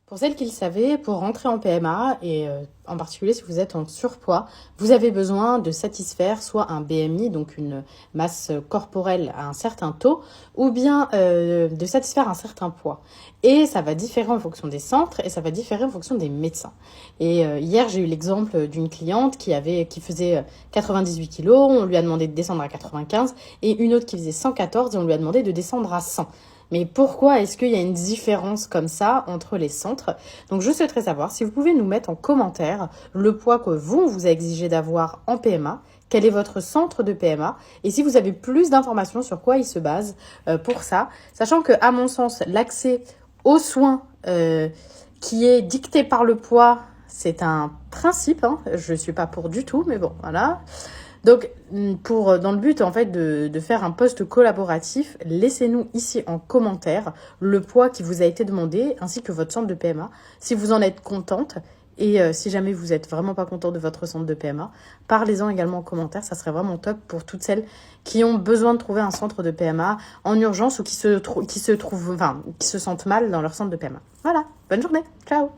Pour celles qui le savaient, pour rentrer en PMA, et en particulier si vous êtes en surpoids, vous avez besoin de satisfaire soit un BMI, donc une masse corporelle à un certain taux, ou bien de satisfaire un certain poids. Et ça va différer en fonction des centres et ça va différer en fonction des médecins. Et hier, j'ai eu l'exemple d'une cliente qui faisait 98 kilos, on lui a demandé de descendre à 95, et une autre qui faisait 114 et on lui a demandé de descendre à 100. Mais pourquoi est-ce qu'il y a une différence comme ça entre les centres? Donc je souhaiterais savoir si vous pouvez nous mettre en commentaire le poids que vous a exigé d'avoir en PMA, quel est votre centre de PMA et si vous avez plus d'informations sur quoi il se base pour ça. Sachant que, à mon sens, l'accès aux soins qui est dicté par le poids, c'est un principe. Je ne suis pas pour du tout, mais bon, voilà. Donc, dans le but en fait de faire un post collaboratif, laissez-nous ici en commentaire le poids qui vous a été demandé ainsi que votre centre de PMA. Si vous en êtes contente et si jamais vous êtes vraiment pas content de votre centre de PMA, parlez-en également en commentaire. Ça serait vraiment top pour toutes celles qui ont besoin de trouver un centre de PMA en urgence ou qui se sentent mal dans leur centre de PMA. Voilà, bonne journée, ciao.